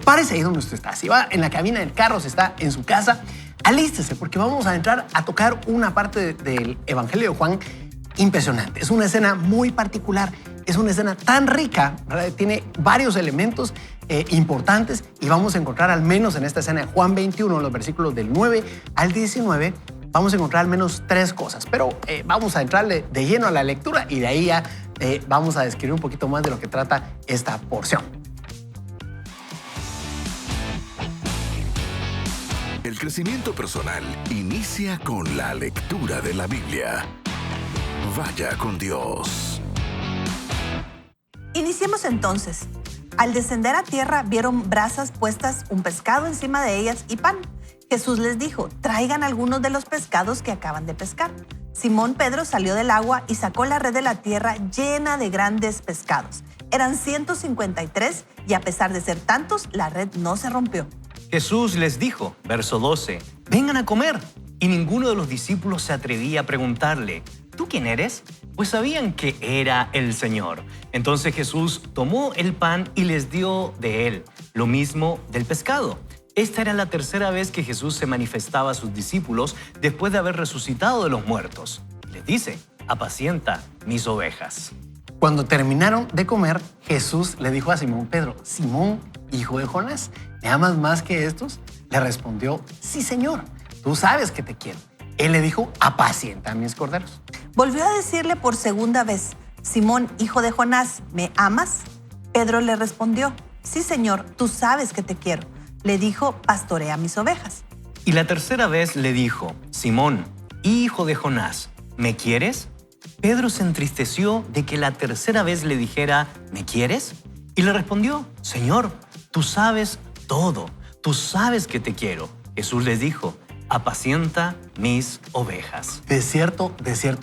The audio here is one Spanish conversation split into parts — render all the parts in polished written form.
prepárese ahí donde usted está. Si va en la cabina del carro, si está en su casa, alístese porque vamos a entrar a tocar una parte del Evangelio de Juan impresionante. Es una escena muy particular, es una escena tan rica, ¿verdad? Tiene varios elementos importantes y vamos a encontrar al menos en esta escena de Juan 21, los versículos del 9 al 19, vamos a encontrar al menos 3 cosas, pero vamos a entrarle de lleno a la lectura y de ahí ya vamos a describir un poquito más de lo que trata esta porción. El crecimiento personal inicia con la lectura de la Biblia. Vaya con Dios. Iniciemos entonces. Al descender a tierra vieron brasas puestas, un pescado encima de ellas y pan. Jesús les dijo, traigan algunos de los pescados que acaban de pescar. Simón Pedro salió del agua y sacó la red de la tierra llena de grandes pescados. Eran 153 y a pesar de ser tantos, la red no se rompió. Jesús les dijo, verso 12, vengan a comer. Y ninguno de los discípulos se atrevía a preguntarle, ¿tú quién eres? Pues sabían que era el Señor. Entonces Jesús tomó el pan y les dio de él, lo mismo del pescado. Esta era la tercera vez que Jesús se manifestaba a sus discípulos después de haber resucitado de los muertos. Les dice, apacienta mis ovejas. Cuando terminaron de comer, Jesús le dijo a Simón Pedro, Simón, hijo de Jonás, ¿me amas más que estos? Le respondió, sí, Señor, tú sabes que te quiero. Él le dijo, apacienta a mis corderos. Volvió a decirle por segunda vez, Simón, hijo de Jonás, ¿me amas? Pedro le respondió, sí, Señor, tú sabes que te quiero. Le dijo, pastorea mis ovejas. Y la tercera vez le dijo, Simón, hijo de Jonás, ¿me quieres? Pedro se entristeció de que la tercera vez le dijera, ¿me quieres? Y le respondió, Señor, tú sabes todo, tú sabes que te quiero. Jesús les dijo, apacienta mis ovejas. De cierto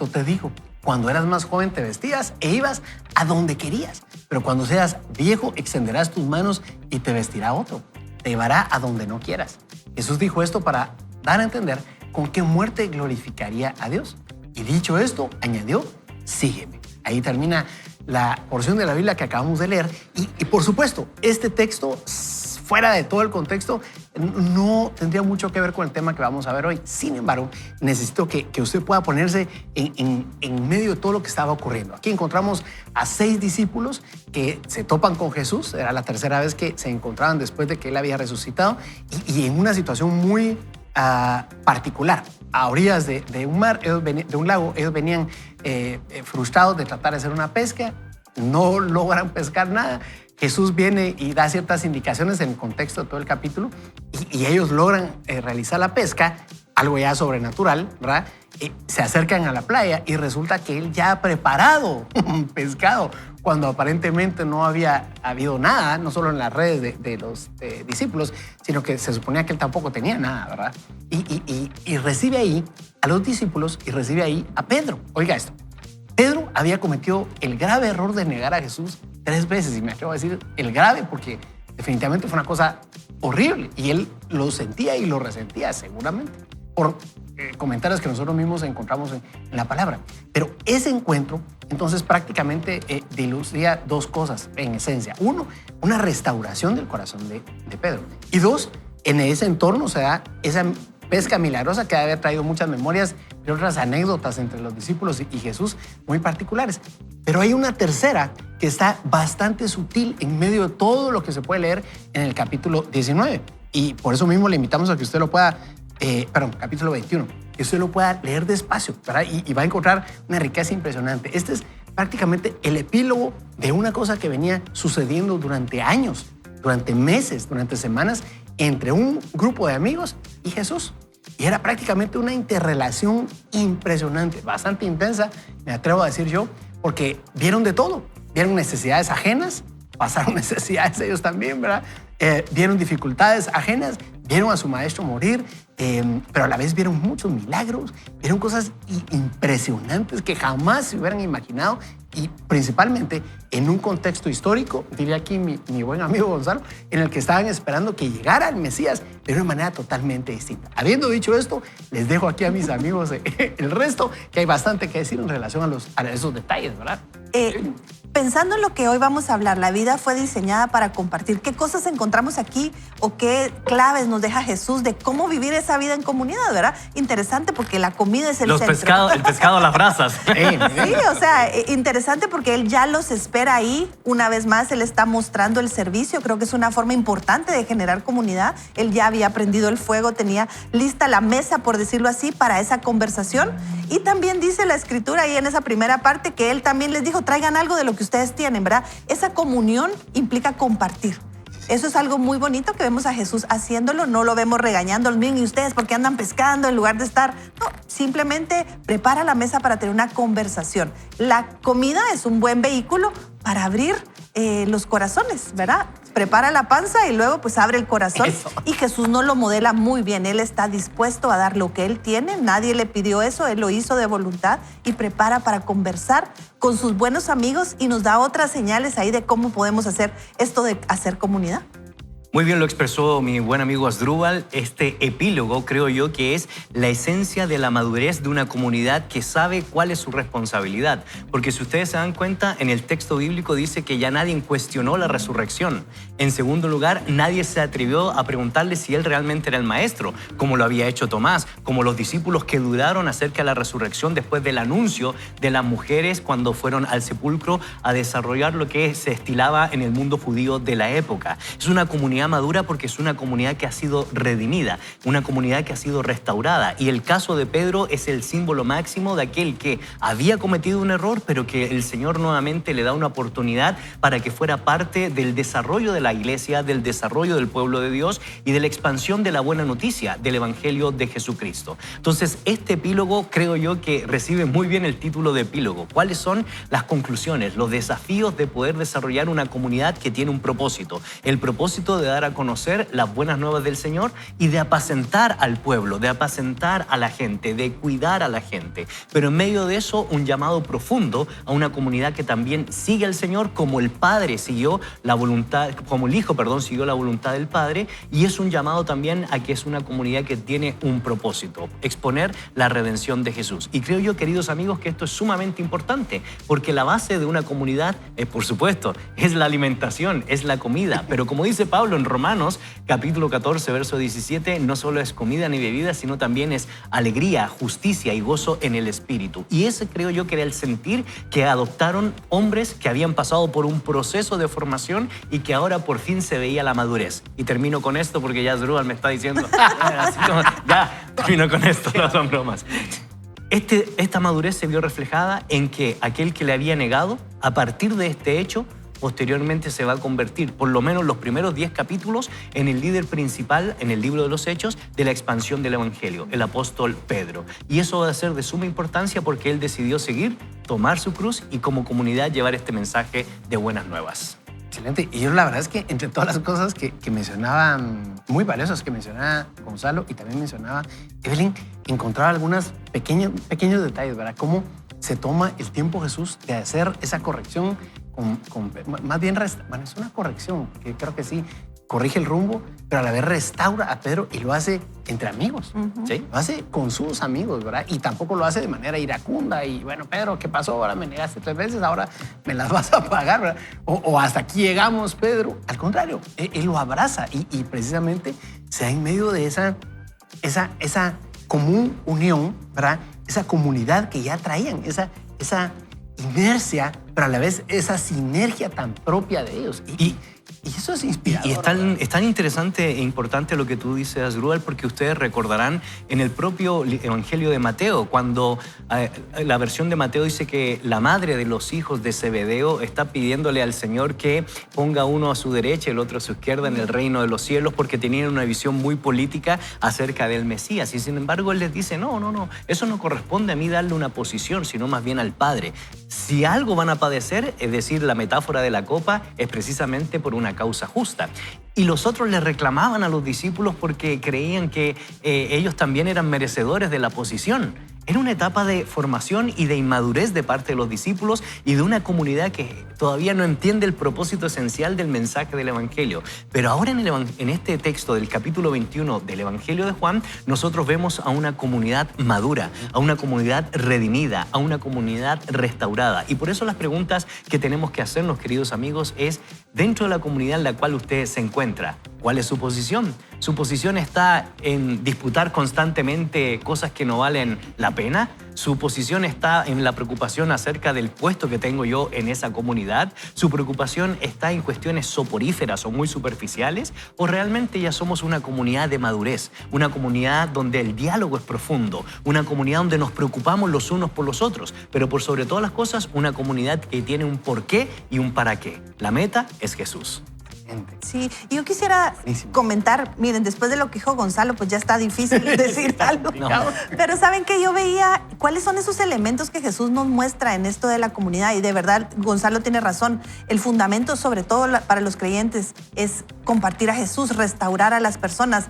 te digo, cuando eras más joven te vestías e ibas a donde querías, pero cuando seas viejo extenderás tus manos y te vestirá otro, te llevará a donde no quieras. Jesús dijo esto para dar a entender con qué muerte glorificaría a Dios. Y dicho esto, añadió, sígueme. Ahí termina la porción de la Biblia que acabamos de leer. Y por supuesto, este texto, fuera de todo el contexto, no tendría mucho que ver con el tema que vamos a ver hoy. Sin embargo, necesito que usted pueda ponerse en medio de todo lo que estaba ocurriendo. Aquí encontramos a 6 discípulos que se topan con Jesús. Era la tercera vez que se encontraban después de que él había resucitado y en una situación muy particular. A orillas de un mar, de un lago, ellos venían frustrados de tratar de hacer una pesca, no logran pescar nada. Jesús viene y da ciertas indicaciones en el contexto de todo el capítulo y ellos logran realizar la pesca, algo ya sobrenatural, ¿verdad? Se acercan a la playa y resulta que él ya ha preparado un pescado cuando aparentemente no había habido nada, no solo en las redes de los discípulos, sino que se suponía que él tampoco tenía nada, ¿verdad? Y recibe ahí a los discípulos y recibe ahí a Pedro. Oiga esto, Pedro había cometido el grave error de negar a Jesús 3 veces, y me atrevo a decir el grave porque definitivamente fue una cosa horrible y él lo sentía y lo resentía seguramente por comentarios que nosotros mismos encontramos en la palabra. Pero ese encuentro entonces prácticamente dilucía 2 cosas en esencia. 1, una restauración del corazón de Pedro. Y 2, en ese entorno se da esa pesca milagrosa que había traído muchas memorias y otras anécdotas entre los discípulos y Jesús muy particulares. Pero hay una tercera que está bastante sutil en medio de todo lo que se puede leer en el capítulo 19. Y por eso mismo le invitamos a que usted lo pueda, capítulo 21, que usted lo pueda leer despacio, ¿verdad? Y va a encontrar una riqueza impresionante. Este es prácticamente el epílogo de una cosa que venía sucediendo durante años, durante meses, durante semanas, entre un grupo de amigos y Jesús. Y era prácticamente una interrelación impresionante, bastante intensa, me atrevo a decir yo, porque vieron de todo. Vieron necesidades ajenas, pasaron necesidades ellos también, ¿verdad? Vieron dificultades ajenas, vieron a su maestro morir, pero a la vez vieron muchos milagros, vieron cosas impresionantes que jamás se hubieran imaginado y principalmente en un contexto histórico, diría aquí mi buen amigo Gonzalo, en el que estaban esperando que llegara el Mesías de una manera totalmente distinta. Habiendo dicho esto, les dejo aquí a mis amigos el resto, que hay bastante que decir en relación a esos detalles, ¿verdad? Pensando en lo que hoy vamos a hablar, la vida fue diseñada para compartir. ¿Qué cosas encontramos aquí o qué claves nos deja Jesús de cómo vivir esa vida en comunidad, verdad? Interesante porque la comida es el centro. El pescado a las brasas. Sí, o sea, interesante porque Él ya los espera ahí. Una vez más, Él está mostrando el servicio. Creo que es una forma importante de generar comunidad. Él ya había prendido el fuego, tenía lista la mesa, por decirlo así, para esa conversación. Y también dice la Escritura ahí en esa primera parte que Él también les dijo, traigan algo de lo que ustedes tienen, ¿verdad? Esa comunión implica compartir. Eso es algo muy bonito que vemos a Jesús haciéndolo, no lo vemos regañando, miren, ¿y ustedes por qué andan pescando en lugar de estar? No, simplemente prepara la mesa para tener una conversación. La comida es un buen vehículo para abrir los corazones, ¿verdad? Prepara la panza y luego pues abre el corazón. Eso. Y Jesús nos lo modela muy bien. Él está dispuesto a dar lo que Él tiene. Nadie le pidió eso. Él lo hizo de voluntad y prepara para conversar con sus buenos amigos y nos da otras señales ahí de cómo podemos hacer esto de hacer comunidad. Muy bien lo expresó mi buen amigo Asdrúbal. Este epílogo creo yo que es la esencia de la madurez de una comunidad que sabe cuál es su responsabilidad. Porque si ustedes se dan cuenta, en el texto bíblico dice que ya nadie cuestionó la resurrección. En segundo lugar, nadie se atrevió a preguntarle si él realmente era el maestro, como lo había hecho Tomás, como los discípulos que dudaron acerca de la resurrección después del anuncio de las mujeres cuando fueron al sepulcro a desarrollar lo que se estilaba en el mundo judío de la época. Es una comunidad madura porque es una comunidad que ha sido redimida, una comunidad que ha sido restaurada. Y el caso de Pedro es el símbolo máximo de aquel que había cometido un error, pero que el Señor nuevamente le da una oportunidad para que fuera parte del desarrollo de la iglesia, del desarrollo del pueblo de Dios y de la expansión de la buena noticia del Evangelio de Jesucristo. Entonces, este epílogo creo yo que recibe muy bien el título de epílogo. ¿Cuáles son las conclusiones, los desafíos de poder desarrollar una comunidad que tiene un propósito? El propósito de dar a conocer las buenas nuevas del Señor y de apacentar al pueblo, de apacentar a la gente, de cuidar a la gente. Pero en medio de eso, un llamado profundo a una comunidad que también sigue al Señor como el Padre siguió la voluntad, como el Hijo, siguió la voluntad del Padre. Y es un llamado también a que es una comunidad que tiene un propósito, exponer la redención de Jesús. Y creo yo, queridos amigos, que esto es sumamente importante, porque la base de una comunidad, por supuesto, es la alimentación, es la comida. Pero como dice Pablo en Romanos, capítulo 14, verso 17, no solo es comida ni bebida, sino también es alegría, justicia y gozo en el Espíritu. Y ese creo yo que era el sentir que adoptaron hombres que habían pasado por un proceso de formación y que ahora por fin se veía la madurez. Y termino con esto porque ya Asdrúbal me está diciendo, así como, ya, termino con esto, no son bromas. Esta madurez se vio reflejada en que aquel que le había negado, a partir de este hecho, posteriormente se va a convertir, por lo menos los primeros 10 capítulos, en el líder principal en el libro de los Hechos de la expansión del Evangelio, el apóstol Pedro. Y eso va a ser de suma importancia porque él decidió seguir, tomar su cruz y como comunidad llevar este mensaje de buenas nuevas. Excelente. Y yo la verdad es que entre todas las cosas que mencionaban, muy valiosas que mencionaba Gonzalo y también mencionaba Evelyn, encontraba algunos pequeños detalles, ¿verdad? Cómo se toma el tiempo Jesús de hacer esa corrección más bien, bueno, es una corrección, que creo que sí, corrige el rumbo, pero a la vez restaura a Pedro y lo hace entre amigos, ¿sí? Lo hace con sus amigos, ¿verdad? Y tampoco lo hace de manera iracunda y, bueno, Pedro, ¿qué pasó? Ahora me negaste 3 veces, ahora me las vas a pagar, ¿verdad? O hasta aquí llegamos, Pedro. Al contrario, él lo abraza y precisamente se da en medio de esa común unión, ¿verdad? Esa comunidad que ya traían, esa inercia, pero a la vez esa sinergia tan propia de ellos. Y eso es inspirador. Y es tan interesante e importante lo que tú dices, Asdrúbal, porque ustedes recordarán en el propio Evangelio de Mateo, cuando la versión de Mateo dice que la madre de los hijos de Zebedeo está pidiéndole al Señor que ponga uno a su derecha y el otro a su izquierda en el reino de los cielos, porque tenían una visión muy política acerca del Mesías. Y sin embargo, él les dice, no, eso no corresponde a mí darle una posición, sino más bien al Padre. Si algo van a padecer, es decir, la metáfora de la copa, es precisamente por una causa justa. Y los otros le reclamaban a los discípulos porque creían que ellos también eran merecedores de la posición. Era una etapa de formación y de inmadurez de parte de los discípulos y de una comunidad que todavía no entiende el propósito esencial del mensaje del Evangelio. Pero ahora en este texto del capítulo 21 del Evangelio de Juan, nosotros vemos a una comunidad madura, a una comunidad redimida, a una comunidad restaurada. Y por eso las preguntas que tenemos que hacernos, queridos amigos, es dentro de la comunidad en la cual usted se encuentra, ¿cuál es su posición? ¿Su posición está en disputar constantemente cosas que no valen la pena? ¿Su posición está en la preocupación acerca del puesto que tengo yo en esa comunidad? ¿Su preocupación está en cuestiones soporíferas o muy superficiales? ¿O realmente ya somos una comunidad de madurez? Una comunidad donde el diálogo es profundo, una comunidad donde nos preocupamos los unos por los otros, pero por sobre todas las cosas, una comunidad que tiene un porqué y un para qué. La meta es Jesús. Sí, y yo quisiera comentar, miren, después de lo que dijo Gonzalo, pues ya está difícil decir algo. No. Pero ¿saben qué? Yo veía cuáles son esos elementos que Jesús nos muestra en esto de la comunidad. Y de verdad, Gonzalo tiene razón. El fundamento, sobre todo para los creyentes, es compartir a Jesús, restaurar a las personas,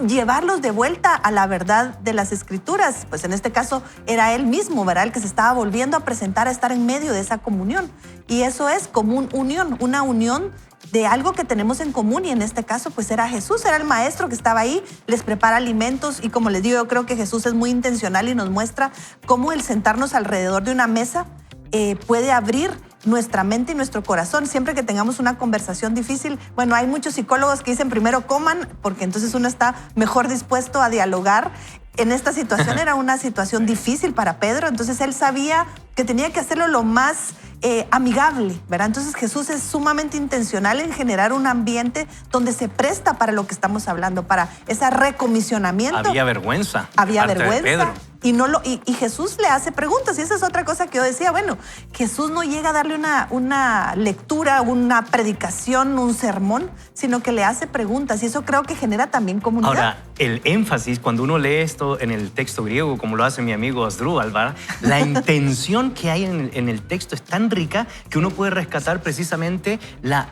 llevarlos de vuelta a la verdad de las Escrituras. Pues en este caso era él mismo, ¿verdad? El que se estaba volviendo a presentar a estar en medio de esa comunión. Y eso es como una unión de algo que tenemos en común, y en este caso pues era Jesús, era el maestro que estaba ahí, les prepara alimentos, y como les digo, yo creo que Jesús es muy intencional y nos muestra cómo el sentarnos alrededor de una mesa puede abrir nuestra mente y nuestro corazón. Siempre que tengamos una conversación difícil, bueno, hay muchos psicólogos que dicen primero coman, porque entonces uno está mejor dispuesto a dialogar. En esta situación era una situación difícil para Pedro, entonces él sabía que tenía que hacerlo lo más amigable, ¿verdad? Entonces Jesús es sumamente intencional en generar un ambiente donde se presta para lo que estamos hablando, para ese recomisionamiento. Había vergüenza. Había de parte de vergüenza. Pedro. Y Jesús le hace preguntas, y esa es otra cosa que yo decía. Bueno, Jesús no llega a darle una lectura, una predicación, un sermón, sino que le hace preguntas, y eso creo que genera también comunidad. Ahora, el énfasis, cuando uno lee esto en el texto griego, como lo hace mi amigo Asdrúbal, ¿verdad? La intención que hay en el texto es tan rica que uno puede rescatar precisamente la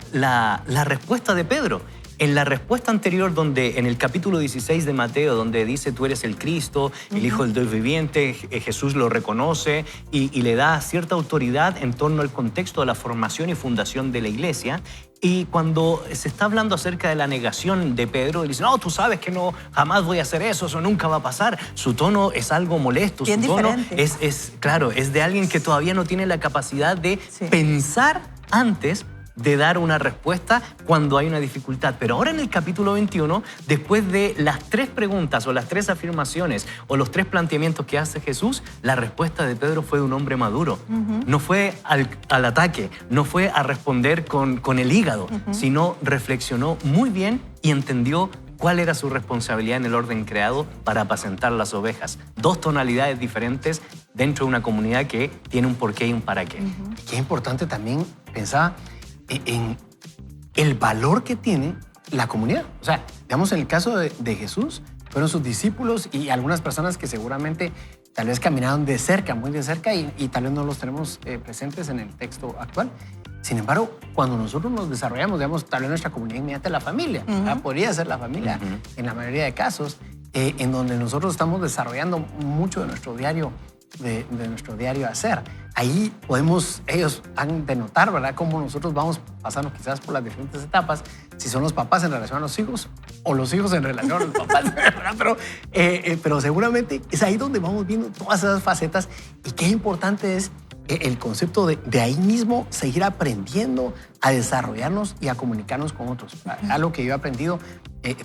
respuesta de Pedro. En la respuesta anterior, donde en el capítulo 16 de Mateo, donde dice tú eres el Cristo, el Hijo del Dios viviente, Jesús lo reconoce y le da cierta autoridad en torno al contexto de la formación y fundación de la iglesia. Y cuando se está hablando acerca de la negación de Pedro, él dice, no, tú sabes que no, jamás voy a hacer eso nunca va a pasar. Su tono es algo molesto, bien su tono diferente. claro, es de alguien que todavía no tiene la capacidad de pensar antes de dar una respuesta cuando hay una dificultad. Pero ahora en el capítulo 21, después de las 3 preguntas o las 3 afirmaciones o los 3 planteamientos que hace Jesús, la respuesta de Pedro fue de un hombre maduro. No fue al ataque, no fue a responder con el hígado, sino reflexionó muy bien y entendió cuál era su responsabilidad en el orden creado para apacentar las ovejas. 2 tonalidades diferentes dentro de una comunidad que tiene un porqué y un para qué. Qué importante también pensar en el valor que tiene la comunidad. O sea, digamos, en el caso de Jesús, fueron sus discípulos y algunas personas que seguramente tal vez caminaron de cerca, muy de cerca, y tal vez no los tenemos presentes en el texto actual. Sin embargo, cuando nosotros nos desarrollamos, digamos, tal vez nuestra comunidad inmediata es la familia. Podría ser la familia en la mayoría de casos, en donde nosotros estamos desarrollando mucho de nuestro diario hacer. Ahí ellos han de notar, ¿verdad?, cómo nosotros vamos pasando quizás por las diferentes etapas, si son los papás en relación a los hijos o los hijos en relación a los papás, ¿verdad? Pero seguramente es ahí donde vamos viendo todas esas facetas, y qué importante es el concepto de ahí mismo seguir aprendiendo a desarrollarnos y a comunicarnos con otros. Algo que yo he aprendido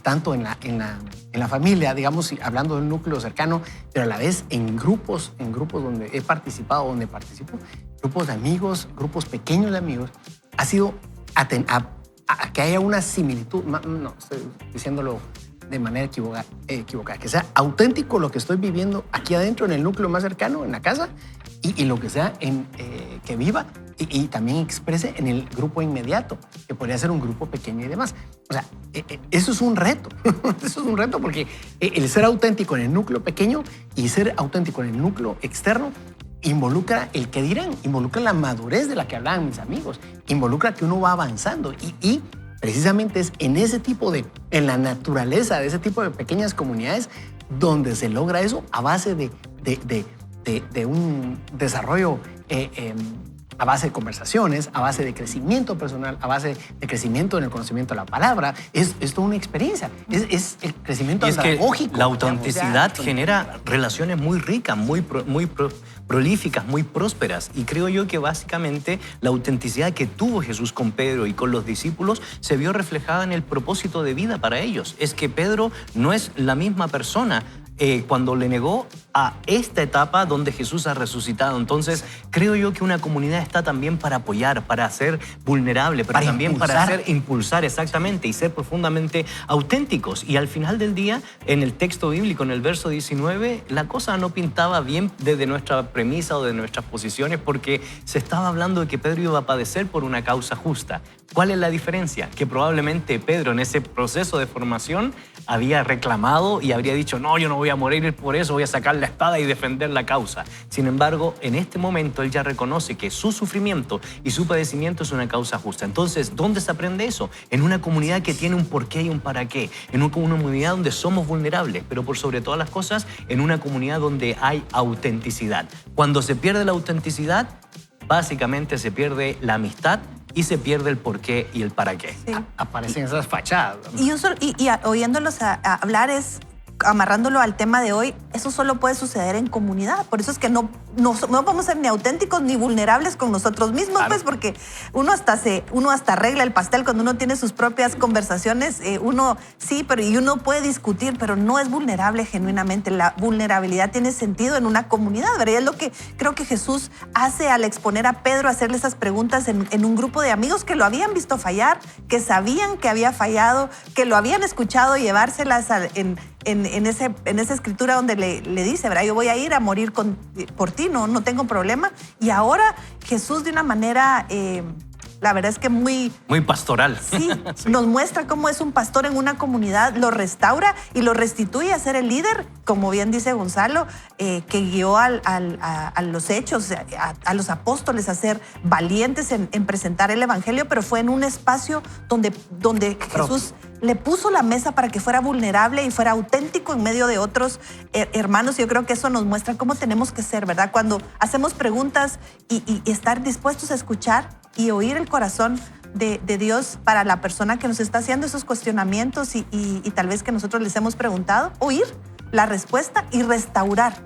tanto en la familia, digamos, hablando de un núcleo cercano, pero a la vez en grupos donde he participado, donde participo, grupos de amigos, grupos pequeños de amigos, ha sido a que haya una similitud, no estoy diciéndolo de manera equivocada, que sea auténtico lo que estoy viviendo aquí adentro en el núcleo más cercano, en la casa, y lo que sea que viva y también exprese en el grupo inmediato, que podría ser un grupo pequeño y demás. O sea, eso es un reto. Eso es un reto, porque el ser auténtico en el núcleo pequeño y ser auténtico en el núcleo externo involucra el que dirán, involucra la madurez de la que hablaban mis amigos, involucra que uno va avanzando y precisamente es en la naturaleza de ese tipo de pequeñas comunidades donde se logra eso a base de de un desarrollo a base de conversaciones, a base de crecimiento personal, a base de crecimiento en el conocimiento de la palabra. Es toda una experiencia. Es el crecimiento Y es que andragógico. la digamos, autenticidad ya. genera relaciones muy ricas, muy prolíficas, muy prósperas. Y creo yo que básicamente la autenticidad que tuvo Jesús con Pedro y con los discípulos se vio reflejada en el propósito de vida para ellos. Es que Pedro no es la misma persona cuando le negó a esta etapa donde Jesús ha resucitado. Entonces, creo yo que una comunidad está también para apoyar, para ser vulnerable, pero Para también impulsar. impulsar exactamente y ser profundamente auténticos. Y al final del día, en el texto bíblico, en el verso 19, la cosa no pintaba bien desde nuestra premisa o de nuestras posiciones, porque se estaba hablando de que Pedro iba a padecer por una causa justa. ¿Cuál es la diferencia? Que probablemente Pedro en ese proceso de formación había reclamado y habría dicho, no, yo no voy a morir por eso, voy a sacar la espada y defender la causa. Sin embargo, en este momento él ya reconoce que su sufrimiento y su padecimiento es una causa justa. Entonces, ¿dónde se aprende eso? En una comunidad que tiene un porqué y un para qué. En una comunidad donde somos vulnerables, pero por sobre todas las cosas, en una comunidad donde hay autenticidad. Cuando se pierde la autenticidad, básicamente se pierde la amistad y se pierde el porqué y el para qué. Sí. Aparecen esas fachadas. Y oyéndolos hablar amarrándolo al tema de hoy, eso solo puede suceder en comunidad. Por eso es que no podemos ser ni auténticos ni vulnerables con nosotros mismos, Claro. pues, porque uno hasta arregla el pastel cuando uno tiene sus propias conversaciones. Uno sí, y uno puede discutir, pero no es vulnerable genuinamente. La vulnerabilidad tiene sentido en una comunidad, ¿verdad? Y es lo que creo que Jesús hace al exponer a Pedro, hacerle esas preguntas en un grupo de amigos que lo habían visto fallar, que sabían que había fallado, que lo habían escuchado llevárselas en esa escritura donde le dice, ¿verdad? Yo voy a ir a morir por ti, no tengo problema. Y ahora Jesús de una manera, la verdad es que muy pastoral. Sí, nos muestra cómo es un pastor en una comunidad, lo restaura y lo restituye a ser el líder, como bien dice Gonzalo, que guió a los hechos, a los apóstoles a ser valientes en presentar el evangelio, pero fue en un espacio donde Jesús le puso la mesa para que fuera vulnerable y fuera auténtico en medio de otros hermanos. Yo creo que eso nos muestra cómo tenemos que ser, ¿verdad? Cuando hacemos preguntas y estar dispuestos a escuchar y oír el corazón de Dios para la persona que nos está haciendo esos cuestionamientos y tal vez que nosotros les hemos preguntado, oír la respuesta y restaurar.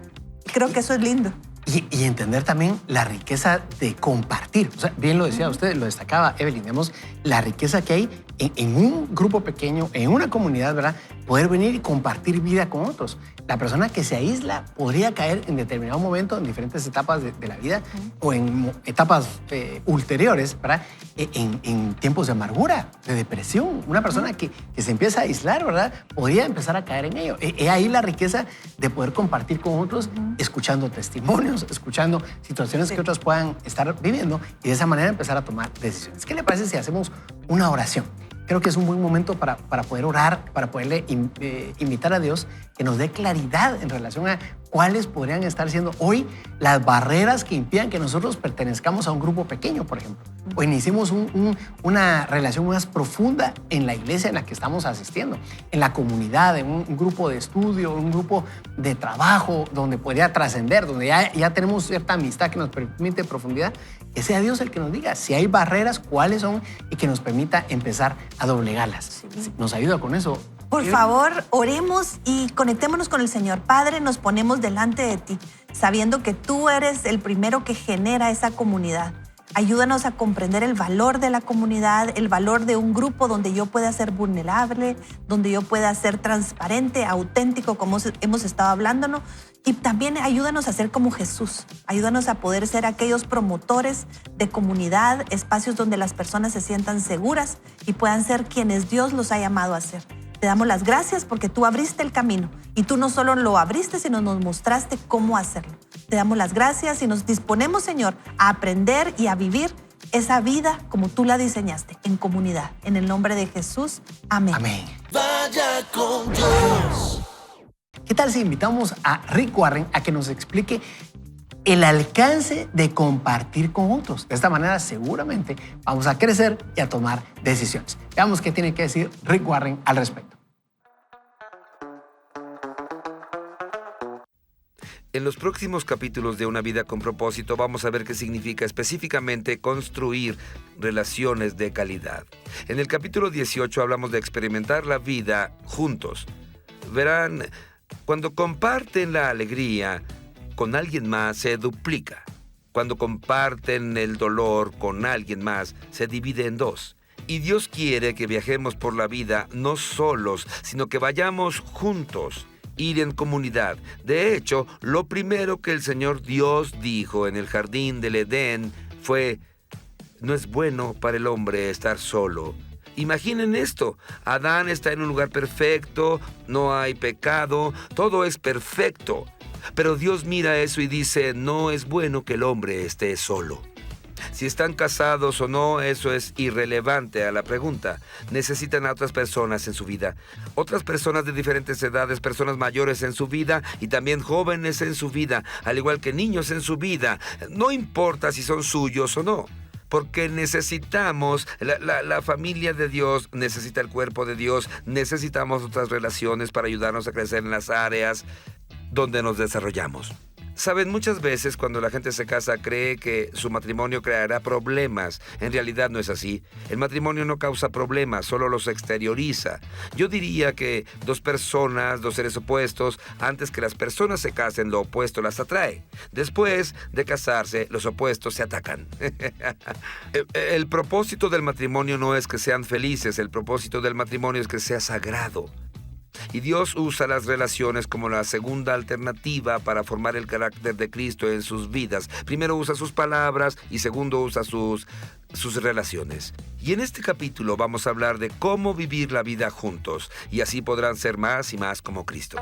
Creo que eso es lindo. Y entender también la riqueza de compartir. O sea, bien lo decía usted, lo destacaba Evelyn, digamos, la riqueza que hay en un grupo pequeño, en una comunidad, ¿verdad? Poder venir y compartir vida con otros. La persona que se aísla podría caer en determinado momento, en diferentes etapas de la vida o en etapas ulteriores, ¿verdad? En tiempos de amargura, de depresión. Una persona que se empieza a aislar, ¿verdad? Podría empezar a caer en ello. Es ahí la riqueza de poder compartir con otros, escuchando testimonios, escuchando situaciones que otros puedan estar viviendo y de esa manera empezar a tomar decisiones. ¿Qué le parece si hacemos una oración? Creo que es un buen momento para poder orar, para poderle invitar a Dios que nos dé claridad en relación a cuáles podrían estar siendo hoy las barreras que impidan que nosotros pertenezcamos a un grupo pequeño, por ejemplo, o iniciemos una relación más profunda en la iglesia en la que estamos asistiendo, en la comunidad, en un grupo de estudio, un grupo de trabajo donde podría trascender, donde ya tenemos cierta amistad que nos permite profundidad. Que sea Dios el que nos diga si hay barreras, cuáles son y que nos permita empezar a doblegarlas. Sí. ¿Nos ayuda con eso? Por favor, oremos y conectémonos con el Señor. Padre, nos ponemos delante de ti, sabiendo que tú eres el primero que genera esa comunidad. Ayúdanos a comprender el valor de la comunidad, el valor de un grupo donde yo pueda ser vulnerable, donde yo pueda ser transparente, auténtico, como hemos estado hablándonos. Y también ayúdanos a ser como Jesús. Ayúdanos a poder ser aquellos promotores de comunidad, espacios donde las personas se sientan seguras y puedan ser quienes Dios los ha llamado a ser. Te damos las gracias porque tú abriste el camino y tú no solo lo abriste, sino nos mostraste cómo hacerlo. Te damos las gracias y nos disponemos, Señor, a aprender y a vivir esa vida como tú la diseñaste, en comunidad. En el nombre de Jesús. Amén. Amén. Vaya con Dios. ¿Qué tal si invitamos a Rick Warren a que nos explique el alcance de compartir con otros? De esta manera seguramente vamos a crecer y a tomar decisiones. Veamos qué tiene que decir Rick Warren al respecto. En los próximos capítulos de Una vida con propósito vamos a ver qué significa específicamente construir relaciones de calidad. En el capítulo 18 hablamos de experimentar la vida juntos. Verán, cuando comparten la alegría con alguien más se duplica. Cuando comparten el dolor con alguien más se divide en dos. Y Dios quiere que viajemos por la vida no solos, sino que vayamos juntos. Ir en comunidad. De hecho, lo primero que el Señor Dios dijo en el jardín del Edén fue: no es bueno para el hombre estar solo. Imaginen esto, Adán está en un lugar perfecto, no hay pecado, todo es perfecto. Pero Dios mira eso y dice: no es bueno que el hombre esté solo. Si están casados o no, eso es irrelevante a la pregunta. Necesitan a otras personas en su vida. Otras personas de diferentes edades, personas mayores en su vida y también jóvenes en su vida, al igual que niños en su vida. No importa si son suyos o no. Porque necesitamos, la familia de Dios necesita el cuerpo de Dios, necesitamos otras relaciones para ayudarnos a crecer en las áreas donde nos desarrollamos. Saben, muchas veces cuando la gente se casa cree que su matrimonio creará problemas. En realidad no es así. El matrimonio no causa problemas, solo los exterioriza. Yo diría que dos personas, dos seres opuestos, antes que las personas se casen, lo opuesto las atrae. Después de casarse, los opuestos se atacan. El propósito del matrimonio no es que sean felices, el propósito del matrimonio es que sea sagrado. Y Dios usa las relaciones como la segunda alternativa para formar el carácter de Cristo en sus vidas. Primero usa sus palabras y segundo usa sus relaciones. Y en este capítulo vamos a hablar de cómo vivir la vida juntos, y así podrán ser más y más como Cristo.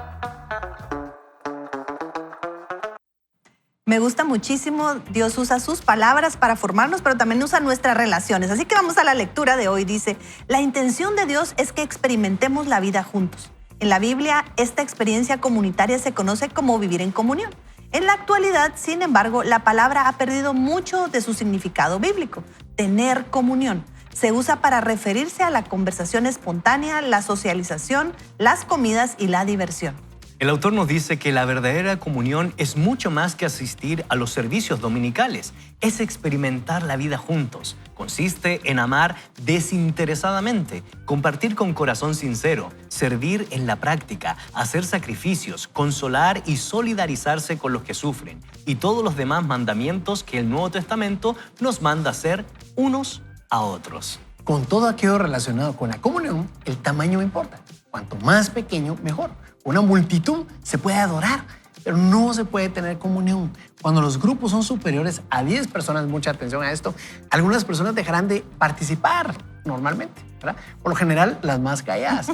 Me gusta muchísimo, Dios usa sus palabras para formarnos, pero también usa nuestras relaciones. Así que vamos a la lectura de hoy. Dice: la intención de Dios es que experimentemos la vida juntos. En la Biblia, esta experiencia comunitaria se conoce como vivir en comunión. En la actualidad, sin embargo, la palabra ha perdido mucho de su significado bíblico. Tener comunión se usa para referirse a la conversación espontánea, la socialización, las comidas y la diversión. El autor nos dice que la verdadera comunión es mucho más que asistir a los servicios dominicales. Es experimentar la vida juntos. Consiste en amar desinteresadamente, compartir con corazón sincero, servir en la práctica, hacer sacrificios, consolar y solidarizarse con los que sufren, y todos los demás mandamientos que el Nuevo Testamento nos manda hacer unos a otros. Con todo aquello relacionado con la comunión, el tamaño importa. Cuanto más pequeño, mejor. Una multitud se puede adorar, pero no se puede tener comunión. Cuando los grupos son superiores a 10 personas, mucha atención a esto, algunas personas dejarán de participar normalmente, ¿verdad? Por lo general, las más calladas.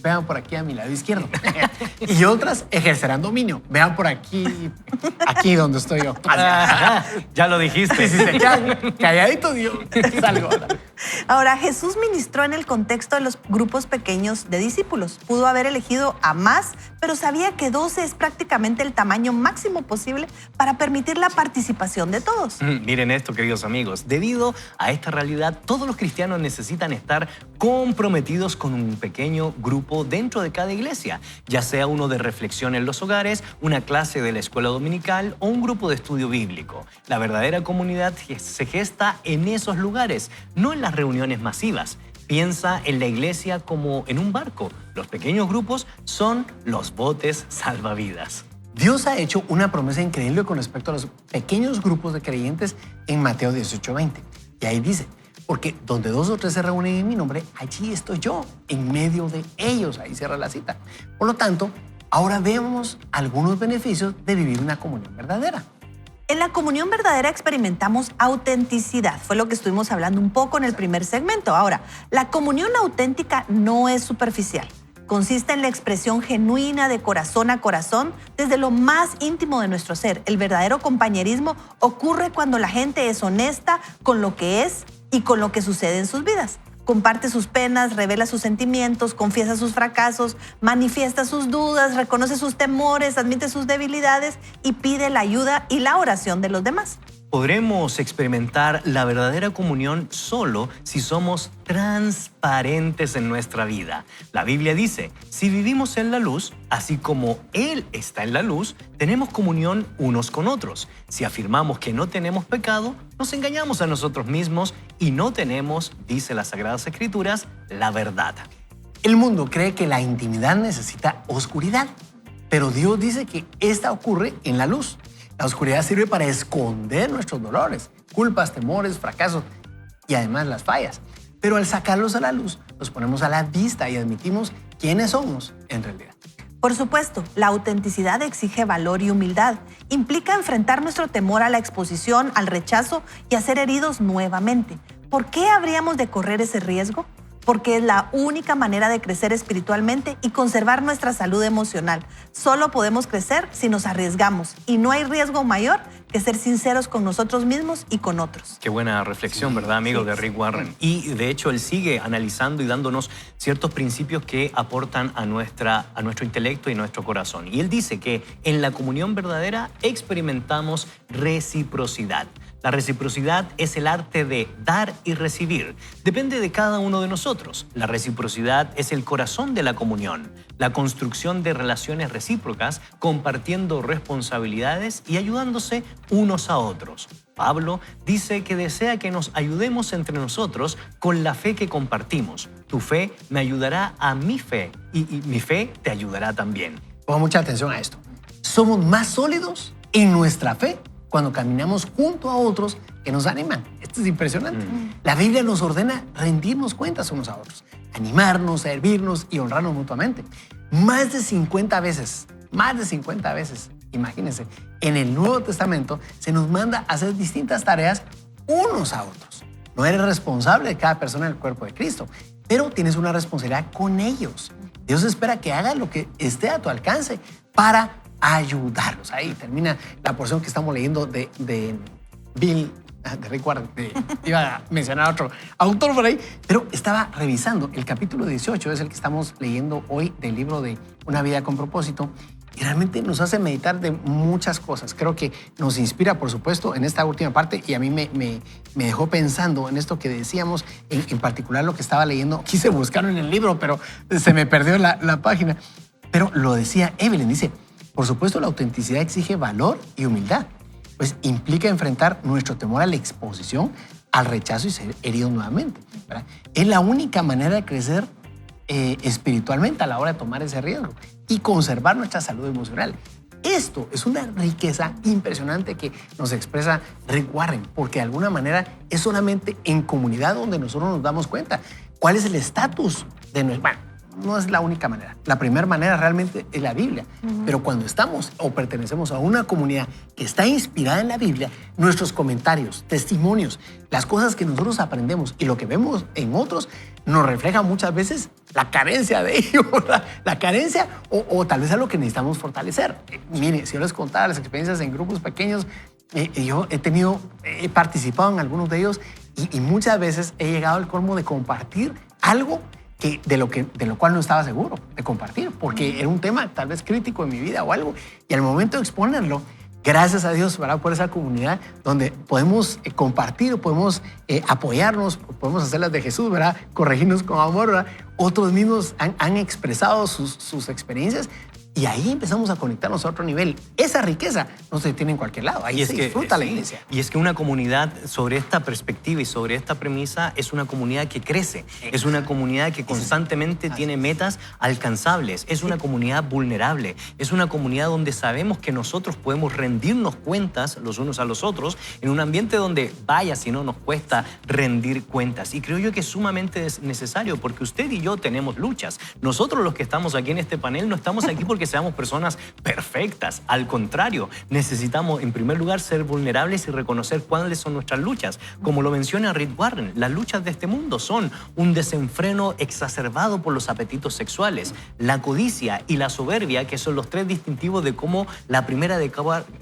Vean por aquí a mi lado izquierdo. Y otras ejercerán dominio. Vean por aquí donde estoy yo. Ya lo dijiste. Si se quedan calladitos, yo salgo. Ahora, Jesús ministró en el contexto de los grupos pequeños de discípulos. Pudo haber elegido a más, pero sabía que 12 es prácticamente el tamaño máximo posible para permitir la participación de todos. Miren esto, queridos amigos. Debido a esta realidad, todos los cristianos necesitan estar comprometidos con un pequeño grupo dentro de cada iglesia, ya sea uno de reflexión en los hogares, una clase de la escuela dominical o un grupo de estudio bíblico. La verdadera comunidad se gesta en esos lugares, no en las reuniones masivas. Piensa en la iglesia como en un barco. Los pequeños grupos son los botes salvavidas. Dios ha hecho una promesa increíble con respecto a los pequeños grupos de creyentes en Mateo 18:20. Y ahí dice: porque donde 2 o 3 se reúnen en mi nombre, allí estoy yo, en medio de ellos. Ahí cierra la cita. Por lo tanto, ahora vemos algunos beneficios de vivir una comunión verdadera. En la comunión verdadera experimentamos autenticidad. Fue lo que estuvimos hablando un poco en el primer segmento. Ahora, la comunión auténtica no es superficial. Consiste en la expresión genuina de corazón a corazón desde lo más íntimo de nuestro ser. El verdadero compañerismo ocurre cuando la gente es honesta con lo que es y con lo que sucede en sus vidas. Comparte sus penas, revela sus sentimientos, confiesa sus fracasos, manifiesta sus dudas, reconoce sus temores, admite sus debilidades y pide la ayuda y la oración de los demás. Podremos experimentar la verdadera comunión solo si somos transparentes en nuestra vida. La Biblia dice, si vivimos en la luz, así como Él está en la luz, tenemos comunión unos con otros. Si afirmamos que no tenemos pecado, nos engañamos a nosotros mismos y no tenemos, dice las Sagradas Escrituras, la verdad. El mundo cree que la intimidad necesita oscuridad, pero Dios dice que esta ocurre en la luz. La oscuridad sirve para esconder nuestros dolores, culpas, temores, fracasos y además las fallas. Pero al sacarlos a la luz, los ponemos a la vista y admitimos quiénes somos en realidad. Por supuesto, la autenticidad exige valor y humildad. Implica enfrentar nuestro temor a la exposición, al rechazo y a ser heridos nuevamente. ¿Por qué habríamos de correr ese riesgo? Porque es la única manera de crecer espiritualmente y conservar nuestra salud emocional. Solo podemos crecer si nos arriesgamos y no hay riesgo mayor que ser sinceros con nosotros mismos y con otros. Qué buena reflexión, ¿verdad, amigo? De Rick Warren. Y de hecho, él sigue analizando y dándonos ciertos principios que aportan a nuestro intelecto y nuestro corazón. Y él dice que en la comunión verdadera experimentamos reciprocidad. La reciprocidad es el arte de dar y recibir. Depende de cada uno de nosotros. La reciprocidad es el corazón de la comunión, la construcción de relaciones recíprocas, compartiendo responsabilidades y ayudándose unos a otros. Pablo dice que desea que nos ayudemos entre nosotros con la fe que compartimos. Tu fe me ayudará a mi fe y mi fe te ayudará también. Ponga mucha atención a esto. Somos más sólidos en nuestra fe cuando caminamos junto a otros que nos animan. Esto es impresionante. La Biblia nos ordena rendirnos cuentas unos a otros, animarnos, servirnos y honrarnos mutuamente. Más de 50 veces, imagínense, en el Nuevo Testamento se nos manda a hacer distintas tareas unos a otros. No eres responsable de cada persona en el cuerpo de Cristo, pero tienes una responsabilidad con ellos. Dios espera que hagas lo que esté a tu alcance para ayudarlos. Ahí termina la porción que estamos leyendo de Rick Warren. Iba a mencionar a otro autor por ahí, pero estaba revisando. El capítulo 18 es el que estamos leyendo hoy del libro de Una vida con propósito y realmente nos hace meditar de muchas cosas. Creo que nos inspira, por supuesto, en esta última parte y a mí me dejó pensando en esto que decíamos, en particular lo que estaba leyendo. Quise buscarlo en el libro, pero se me perdió la página. Pero lo decía Evelyn, dice, por supuesto, la autenticidad exige valor y humildad, pues implica enfrentar nuestro temor a la exposición, al rechazo y ser heridos nuevamente, ¿verdad? Es la única manera de crecer espiritualmente a la hora de tomar ese riesgo y conservar nuestra salud emocional. Esto es una riqueza impresionante que nos expresa Rick Warren, porque de alguna manera es solamente en comunidad donde nosotros nos damos cuenta cuál es el estatus de nuestro... Bueno, no es la única manera. La primera manera realmente es la Biblia. Pero cuando estamos o pertenecemos a una comunidad que está inspirada en la Biblia, nuestros comentarios, testimonios, las cosas que nosotros aprendemos y lo que vemos en otros nos refleja muchas veces la carencia de ellos, la carencia o tal vez algo que necesitamos fortalecer. Mire, si yo les contara las experiencias en grupos pequeños, yo he participado en algunos de ellos y muchas veces he llegado al colmo de compartir algo de lo cual no estaba seguro de compartir, porque era un tema tal vez crítico en mi vida o algo, y al momento de exponerlo, gracias a Dios, ¿verdad?, por esa comunidad donde podemos compartir, podemos apoyarnos, podemos hacer las de Jesús, ¿verdad?, corregirnos con amor, ¿verdad? Otros mismos han expresado sus experiencias y ahí empezamos a conectarnos a otro nivel. Esa riqueza no se tiene en cualquier lado. Ahí se disfruta la iglesia. Y es que una comunidad sobre esta perspectiva y sobre esta premisa es una comunidad que crece. Es una comunidad que constantemente tiene metas alcanzables. Es una comunidad vulnerable. Es una comunidad donde sabemos que nosotros podemos rendirnos cuentas los unos a los otros en un ambiente donde, vaya, si no nos cuesta rendir cuentas. Y creo yo que es sumamente necesario porque usted y yo tenemos luchas. Nosotros los que estamos aquí en este panel no estamos aquí porque seamos personas perfectas. Al contrario, necesitamos en primer lugar ser vulnerables y reconocer cuáles son nuestras luchas. Como lo menciona Rick Warren, las luchas de este mundo son un desenfreno exacerbado por los apetitos sexuales, la codicia y la soberbia, que son los tres distintivos de cómo la primera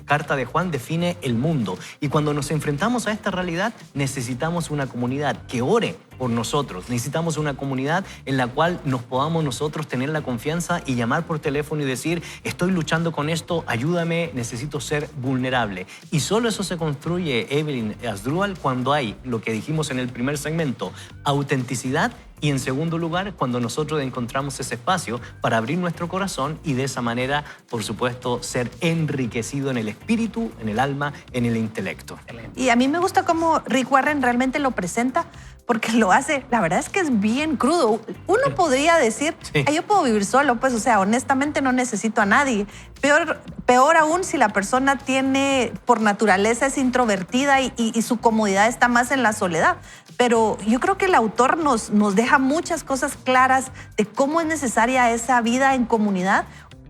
carta de Juan define el mundo. Y cuando nos enfrentamos a esta realidad, necesitamos una comunidad que ore por nosotros. Necesitamos una comunidad en la cual nos podamos nosotros tener la confianza y llamar por teléfono y decir, estoy luchando con esto, ayúdame, necesito ser vulnerable. Y solo eso se construye, Evelyn Asdrúbal, cuando hay lo que dijimos en el primer segmento, autenticidad. Y en segundo lugar, cuando nosotros encontramos ese espacio para abrir nuestro corazón y de esa manera, por supuesto, ser enriquecido en el espíritu, en el alma, en el intelecto. Y a mí me gusta cómo Rick Warren realmente lo presenta, porque lo hace, la verdad es que es bien crudo. Uno podría decir, Sí. "Ay, yo puedo vivir solo", pues, o sea, honestamente no necesito a nadie. Peor aún si la persona tiene, por naturaleza, es introvertida y su comodidad está más en la soledad. Pero yo creo que el autor nos deja muchas cosas claras de cómo es necesaria esa vida en comunidad.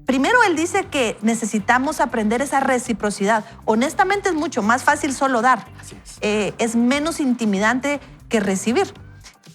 Primero, él dice que necesitamos aprender esa reciprocidad. Honestamente, es mucho más fácil solo dar. Así es. Es menos intimidante que recibir.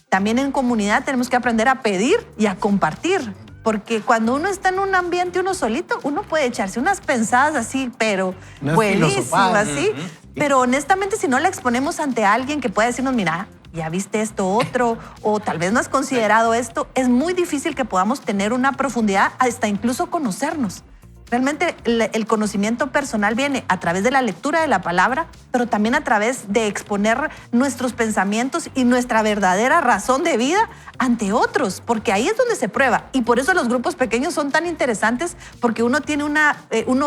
También en comunidad tenemos que aprender a pedir y a compartir. Porque cuando uno está en un ambiente uno solito, uno puede echarse unas pensadas así, pero Unas buenísimas, filosofadas. ¿sí? Pero honestamente, si no la exponemos ante alguien que pueda decirnos, mira, ya viste esto otro, o tal vez no has considerado esto, es muy difícil que podamos tener una profundidad hasta incluso conocernos. Realmente el conocimiento personal viene a través de la lectura de la palabra, pero también a través de exponer nuestros pensamientos y nuestra verdadera razón de vida ante otros, porque ahí es donde se prueba. Y por eso los grupos pequeños son tan interesantes, porque uno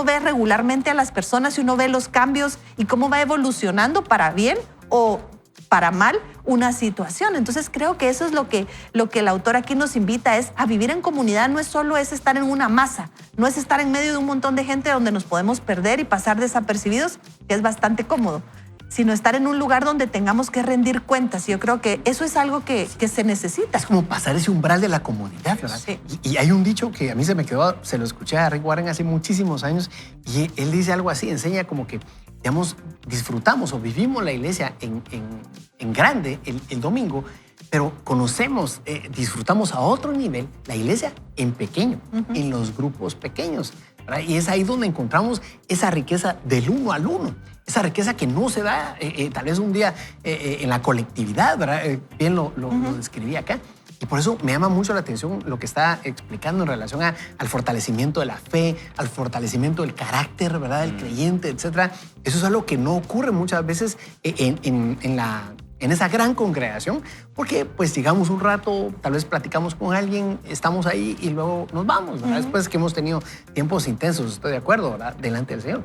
ve regularmente a las personas y uno ve los cambios y cómo va evolucionando para bien o para mal una situación. Entonces creo que eso es lo que el autor aquí nos invita, es a vivir en comunidad. No es solo estar en una masa, no es estar en medio de un montón de gente donde nos podemos perder y pasar desapercibidos, que es bastante cómodo, sino estar en un lugar donde tengamos que rendir cuentas. Y yo creo que eso es algo que se necesita. Es como pasar ese umbral de la comunidad, ¿verdad? Sí. Y hay un dicho que a mí se me quedó, se lo escuché a Rick Warren hace muchísimos años, y él dice algo así, enseña como que, digamos, disfrutamos o vivimos la iglesia en grande el domingo, pero conocemos, disfrutamos a otro nivel la iglesia en pequeño, en los grupos pequeños, ¿verdad? Y es ahí donde encontramos esa riqueza del uno al uno, esa riqueza que no se da tal vez un día en la colectividad, ¿verdad? Bien lo describí acá. Y por eso me llama mucho la atención lo que está explicando en relación al fortalecimiento de la fe, al fortalecimiento del carácter, ¿verdad? Del creyente, etc. Eso es algo que no ocurre muchas veces en esa gran congregación, porque pues llegamos un rato, tal vez platicamos con alguien, estamos ahí y luego nos vamos, ¿verdad? Después que hemos tenido tiempos intensos, estoy de acuerdo, ¿verdad? Delante del Señor.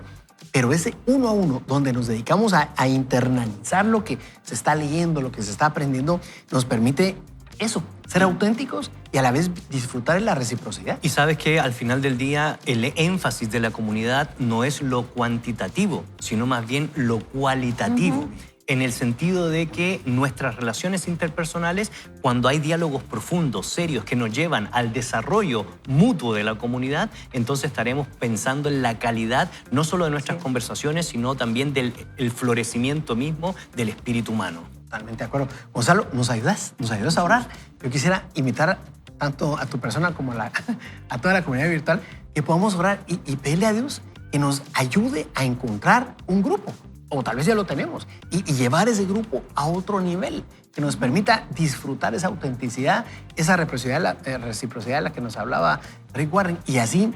Pero ese uno a uno, donde nos dedicamos a internalizar lo que se está leyendo, lo que se está aprendiendo, nos permite eso, ser auténticos y a la vez disfrutar de la reciprocidad. Y sabes que al final del día el énfasis de la comunidad no es lo cuantitativo, sino más bien lo cualitativo. En el sentido de que nuestras relaciones interpersonales, cuando hay diálogos profundos, serios, que nos llevan al desarrollo mutuo de la comunidad, entonces estaremos pensando en la calidad no solo de nuestras conversaciones, sino también del florecimiento mismo del espíritu humano. Totalmente de acuerdo. Gonzalo, ¿nos ayudas a orar? Yo quisiera invitar tanto a tu persona como a toda la comunidad virtual que podamos orar y pedirle a Dios que nos ayude a encontrar un grupo, o tal vez ya lo tenemos, y llevar ese grupo a otro nivel, que nos permita disfrutar esa autenticidad, esa reciprocidad de la que nos hablaba Rick Warren, y así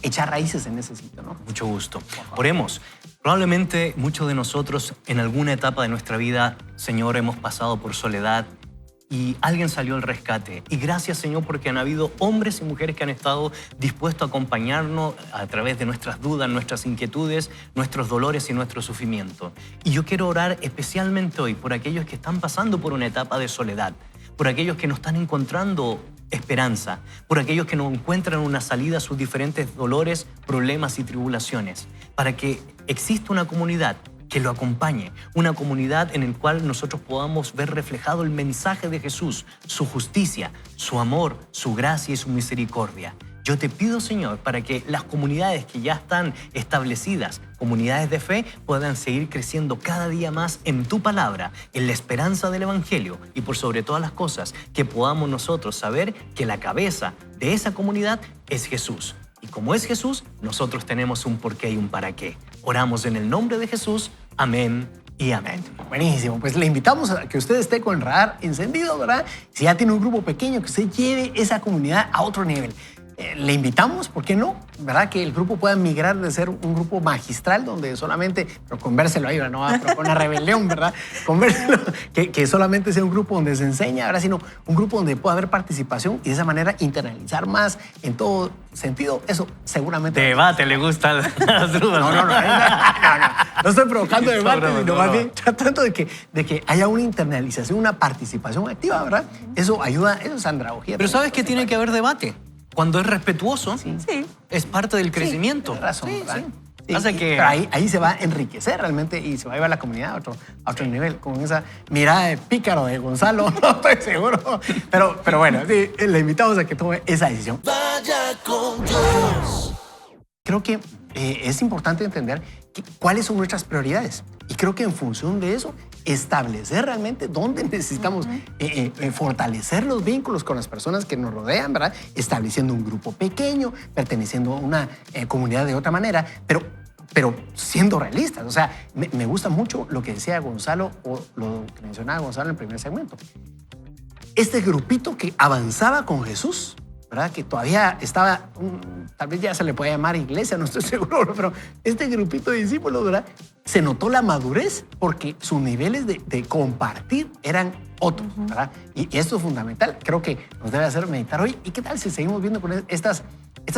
echar raíces en ese sitio, ¿no? Mucho gusto. Oremos. Probablemente muchos de nosotros en alguna etapa de nuestra vida, Señor, hemos pasado por soledad y alguien salió al rescate. Y gracias, Señor, porque han habido hombres y mujeres que han estado dispuestos a acompañarnos a través de nuestras dudas, nuestras inquietudes, nuestros dolores y nuestro sufrimiento. Y yo quiero orar especialmente hoy por aquellos que están pasando por una etapa de soledad, por aquellos que no están encontrando esperanza, por aquellos que no encuentran una salida a sus diferentes dolores, problemas y tribulaciones, para que exista una comunidad que lo acompañe, una comunidad en la cual nosotros podamos ver reflejado el mensaje de Jesús, su justicia, su amor, su gracia y su misericordia. Yo te pido, Señor, para que las comunidades que ya están establecidas, comunidades de fe, puedan seguir creciendo cada día más en tu palabra, en la esperanza del Evangelio y por sobre todas las cosas, que podamos nosotros saber que la cabeza de esa comunidad es Jesús. Y como es Jesús, nosotros tenemos un porqué y un para qué. Oramos en el nombre de Jesús. Amén y amén. Buenísimo, pues le invitamos a que usted esté con el radar encendido, ¿verdad? Si ya tiene un grupo pequeño, que usted lleve esa comunidad a otro nivel. Le invitamos, ¿por qué no? ¿Verdad? Que el grupo pueda migrar de ser un grupo magistral donde solamente, pero convérselo ahí, no va a proponer una rebelión, ¿verdad? Convérselo, que solamente sea un grupo donde se enseña, ¿verdad? Sino un grupo donde pueda haber participación y de esa manera internalizar más en todo sentido. Eso seguramente. Debate, le gustan las dudas. No estoy provocando debate, No, sino más bien tratando de que haya una internalización, una participación activa, ¿verdad? Eso ayuda, eso es andragogía. Pero ¿sabes que tiene que haber debate? Cuando es respetuoso, Sí. es parte del crecimiento. Tienes razón, Sí, ¿verdad? sí. Sí, Hace que... pero ahí se va a enriquecer realmente y se va a llevar la comunidad a otro nivel, con esa mirada de pícaro de Gonzalo, no estoy seguro. Pero bueno, sí, le invitamos a que tome esa decisión. Vaya con Dios. Creo que es importante entender cuáles son nuestras prioridades. Y creo que en función de eso, establecer realmente dónde necesitamos fortalecer los vínculos con las personas que nos rodean, ¿verdad? Estableciendo un grupo pequeño, perteneciendo a una comunidad de otra manera, pero siendo realistas. O sea, me gusta mucho lo que decía Gonzalo, o lo que mencionaba Gonzalo en el primer segmento. Este grupito que avanzaba con Jesús, ¿verdad? Que todavía estaba, tal vez ya se le puede llamar iglesia, no estoy seguro, pero este grupito de discípulos, ¿verdad? Se notó la madurez porque sus niveles de compartir eran otros, ¿verdad? Y esto es fundamental, creo que nos debe hacer meditar hoy. ¿Y qué tal si seguimos viendo con estas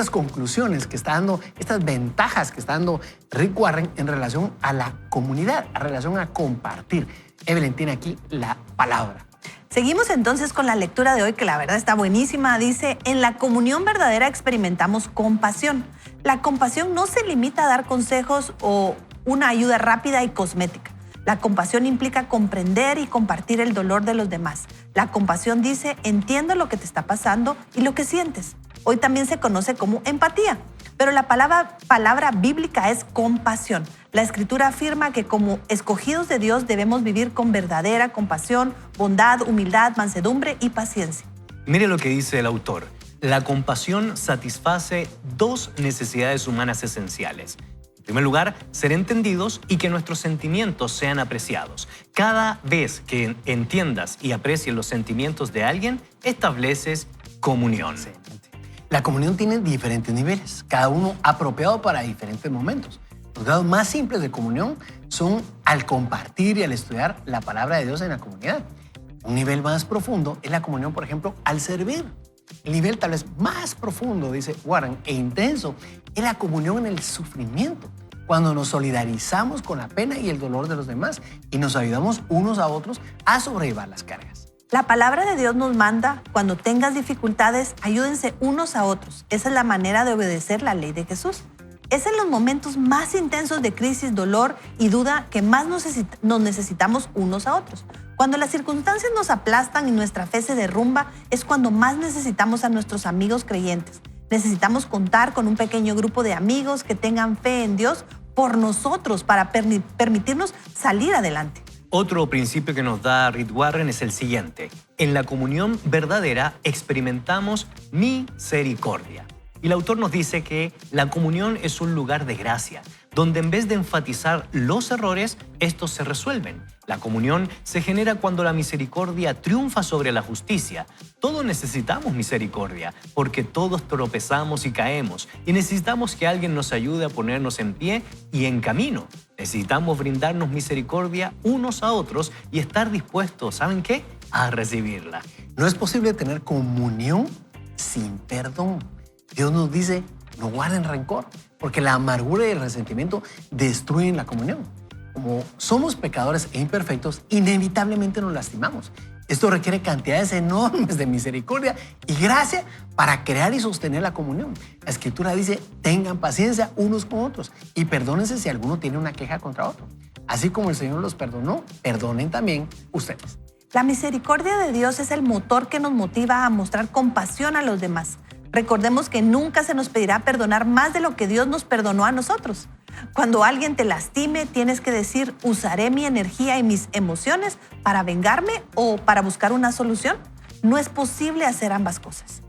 conclusiones que está dando, estas ventajas que está dando Rick Warren en relación a la comunidad, en relación a compartir? Evelyn tiene aquí la palabra. Seguimos entonces con la lectura de hoy, que la verdad está buenísima. Dice, en la comunión verdadera experimentamos compasión. La compasión no se limita a dar consejos o una ayuda rápida y cosmética. La compasión implica comprender y compartir el dolor de los demás. La compasión dice, entiendo lo que te está pasando y lo que sientes. Hoy también se conoce como empatía, pero la palabra bíblica es compasión. La Escritura afirma que como escogidos de Dios debemos vivir con verdadera compasión, bondad, humildad, mansedumbre y paciencia. Mire lo que dice el autor. La compasión satisface dos necesidades humanas esenciales. En primer lugar, ser entendidos y que nuestros sentimientos sean apreciados. Cada vez que entiendas y aprecies los sentimientos de alguien, estableces comunión. La comunión tiene diferentes niveles, cada uno apropiado para diferentes momentos. Los grados más simples de comunión son al compartir y al estudiar la palabra de Dios en la comunidad. Un nivel más profundo es la comunión, por ejemplo, al servir. El nivel tal vez más profundo, dice Warren, e intenso, es la comunión en el sufrimiento, cuando nos solidarizamos con la pena y el dolor de los demás y nos ayudamos unos a otros a sobrellevar las cargas. La palabra de Dios nos manda, cuando tengas dificultades, ayúdense unos a otros. Esa es la manera de obedecer la ley de Jesús. Es en los momentos más intensos de crisis, dolor y duda que más nos necesitamos unos a otros. Cuando las circunstancias nos aplastan y nuestra fe se derrumba, es cuando más necesitamos a nuestros amigos creyentes. Necesitamos contar con un pequeño grupo de amigos que tengan fe en Dios por nosotros para permitirnos salir adelante. Otro principio que nos da Rick Warren es el siguiente. En la comunión verdadera experimentamos misericordia. Y el autor nos dice que la comunión es un lugar de gracia, donde en vez de enfatizar los errores, estos se resuelven. La comunión se genera cuando la misericordia triunfa sobre la justicia. Todos necesitamos misericordia, porque todos tropezamos y caemos, y necesitamos que alguien nos ayude a ponernos en pie y en camino. Necesitamos brindarnos misericordia unos a otros y estar dispuestos, ¿saben qué?, a recibirla. No es posible tener comunión sin perdón. Dios nos dice, no guarden rencor, porque la amargura y el resentimiento destruyen la comunión. Como somos pecadores e imperfectos, inevitablemente nos lastimamos. Esto requiere cantidades enormes de misericordia y gracia para crear y sostener la comunión. La Escritura dice, tengan paciencia unos con otros y perdónense si alguno tiene una queja contra otro. Así como el Señor los perdonó, perdonen también ustedes. La misericordia de Dios es el motor que nos motiva a mostrar compasión a los demás. Recordemos que nunca se nos pedirá perdonar más de lo que Dios nos perdonó a nosotros. Cuando alguien te lastime, tienes que decir, usaré mi energía y mis emociones para vengarme o para buscar una solución. No es posible hacer ambas cosas.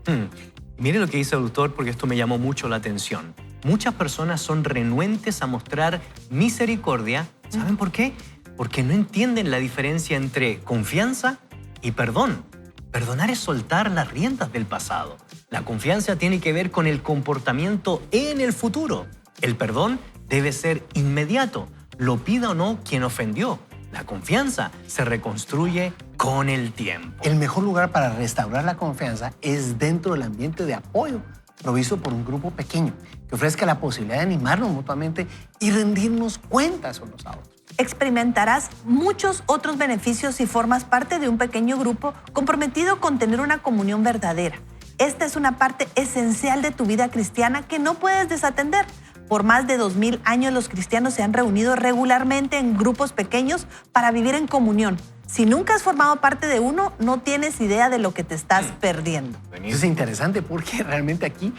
Mire lo que dice el autor, porque esto me llamó mucho la atención. Muchas personas son renuentes a mostrar misericordia. ¿Saben por qué? porque no entienden la diferencia entre confianza y perdón. Perdonar es soltar las riendas del pasado. La confianza tiene que ver con el comportamiento en el futuro. El perdón debe ser inmediato, lo pida o no quien ofendió. La confianza se reconstruye con el tiempo. El mejor lugar para restaurar la confianza es dentro del ambiente de apoyo provisto por un grupo pequeño que ofrezca la posibilidad de animarnos mutuamente y rendirnos cuentas unos a otros. Experimentarás muchos otros beneficios si formas parte de un pequeño grupo comprometido con tener una comunión verdadera. Esta es una parte esencial de tu vida cristiana que no puedes desatender. Por más de 2000 años los cristianos se han reunido regularmente en grupos pequeños para vivir en comunión. Si nunca has formado parte de uno, no tienes idea de lo que te estás perdiendo. Eso es interesante porque realmente aquí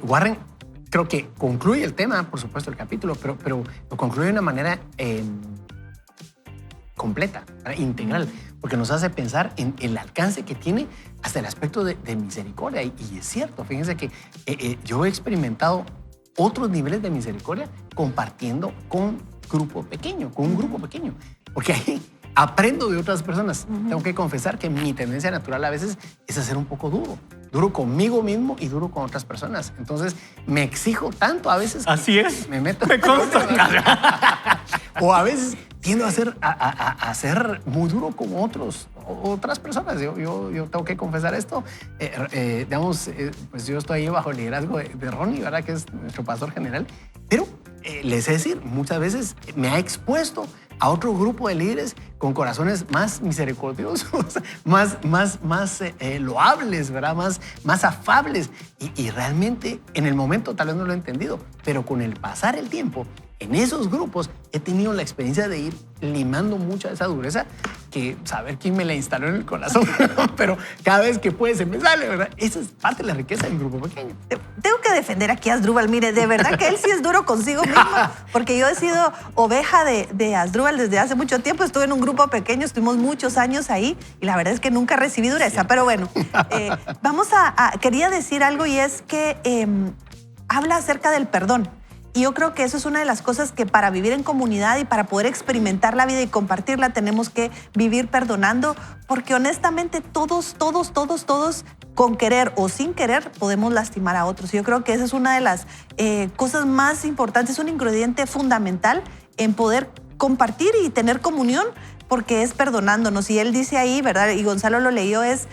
Warren creo que concluye el tema, por supuesto, el capítulo, pero lo concluye de una manera completa, integral, porque nos hace pensar en el alcance que tiene hasta el aspecto de misericordia. Y es cierto, fíjense que yo he experimentado otros niveles de misericordia compartiendo con un grupo pequeño, porque ahí aprendo de otras personas. Tengo que confesar que mi tendencia natural a veces es hacer un poco duro conmigo mismo y duro con otras personas. Entonces me exijo tanto a veces. Así es. Me meto. Me consta. O a veces tiendo a ser muy duro con otras personas. Yo tengo que confesar esto. Pues yo estoy ahí bajo el liderazgo de Ronnie, ¿verdad? Que es nuestro pastor general. Pero les he de decir, muchas veces me ha expuesto a otro grupo de líderes con corazones más misericordiosos, más loables, ¿verdad? Más afables. Y realmente en el momento tal vez no lo he entendido, pero con el pasar el tiempo, en esos grupos he tenido la experiencia de ir limando mucha de esa dureza, que saber quién me la instaló en el corazón, pero cada vez que puede se me sale, ¿verdad? Esa es parte de la riqueza del grupo pequeño. Tengo que defender aquí a Asdrúbal. Mire, de verdad que él sí es duro consigo mismo, porque yo he sido oveja de Asdrúbal desde hace mucho tiempo. Estuve en un grupo pequeño, estuvimos muchos años ahí y la verdad es que nunca recibí dureza. Pero bueno, quería decir algo y es que habla acerca del perdón. Y yo creo que eso es una de las cosas que para vivir en comunidad y para poder experimentar la vida y compartirla tenemos que vivir perdonando, porque honestamente todos, con querer o sin querer, podemos lastimar a otros. Yo creo que esa es una de las cosas más importantes, es un ingrediente fundamental en poder compartir y tener comunión, porque es perdonándonos. Y él dice ahí, ¿verdad? Y Gonzalo lo leyó, es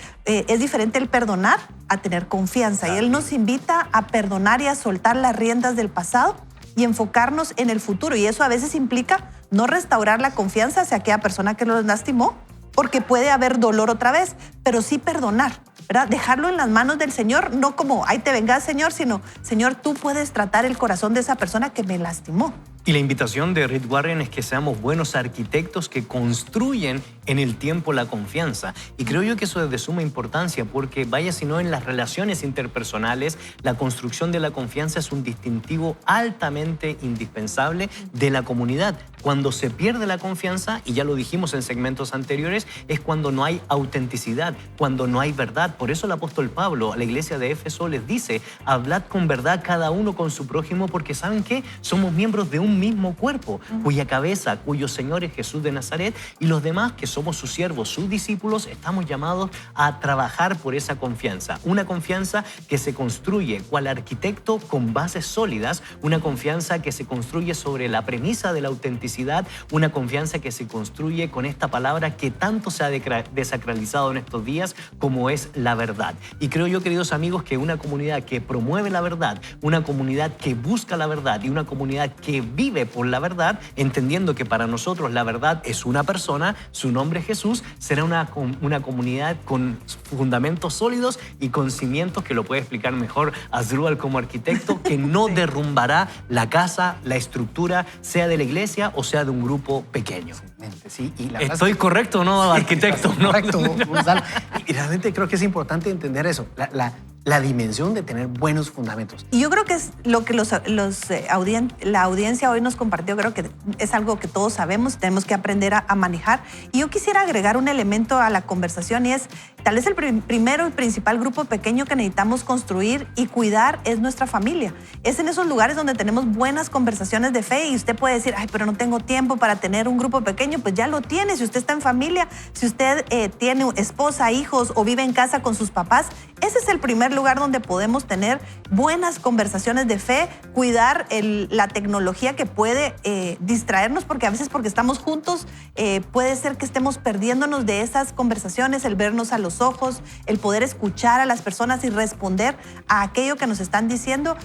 diferente el perdonar a tener confianza. Y él nos invita a perdonar y a soltar las riendas del pasado y enfocarnos en el futuro. Y eso a veces implica no restaurar la confianza hacia aquella persona que nos lastimó, porque puede haber dolor otra vez, pero sí perdonar, ¿verdad? Dejarlo en las manos del Señor, no como, ahí te vengas, Señor, sino, Señor, tú puedes tratar el corazón de esa persona que me lastimó. Y la invitación de Rick Warren es que seamos buenos arquitectos que construyen en el tiempo la confianza. Y creo yo que eso es de suma importancia porque vaya si no en las relaciones interpersonales, la construcción de la confianza es un distintivo altamente indispensable de la comunidad. Cuando se pierde la confianza, y ya lo dijimos en segmentos anteriores, es cuando no hay autenticidad, cuando no hay verdad. Por eso el apóstol Pablo a la iglesia de Éfeso les dice, hablad con verdad cada uno con su prójimo, porque ¿saben qué? Somos miembros de un mismo cuerpo, cuya cabeza, cuyo Señor es Jesús de Nazaret, y los demás que somos sus siervos, sus discípulos, estamos llamados a trabajar por esa confianza. Una confianza que se construye cual arquitecto con bases sólidas, una confianza que se construye sobre la premisa de la autenticidad, una confianza que se construye con esta palabra que tanto se ha desacralizado en estos días como es la verdad. Y creo yo, queridos amigos, que una comunidad que promueve la verdad, una comunidad que busca la verdad y una comunidad que vive por la verdad, entendiendo que para nosotros la verdad es una persona, su nombre es Jesús, será una comunidad con fundamentos sólidos y con cimientos que lo puede explicar mejor Asdrúbal como arquitecto, que no derrumbará la casa, la estructura, sea de la iglesia o sea de un grupo pequeño. Sí, y ¿Estoy correcto o no, arquitecto? ¿No? Correcto, Gonzalo. Y realmente creo que es importante entender eso, la dimensión de tener buenos fundamentos. Y yo creo que es lo que la audiencia hoy nos compartió, creo que es algo que todos sabemos, tenemos que aprender a manejar. Y yo quisiera agregar un elemento a la conversación y es Tal vez el primero y principal grupo pequeño que necesitamos construir y cuidar es nuestra familia. Es en esos lugares donde tenemos buenas conversaciones de fe y usted puede decir, ay, pero no tengo tiempo para tener un grupo pequeño. Pues ya lo tiene. Si usted está en familia, si usted tiene esposa, hijos o vive en casa con sus papás, ese es el primer lugar donde podemos tener buenas conversaciones de fe, cuidar la tecnología que puede distraernos, porque a veces porque estamos juntos puede ser que estemos perdiéndonos de esas conversaciones, el vernos a los ojos, el poder escuchar a las personas y responder a aquello que nos están diciendo.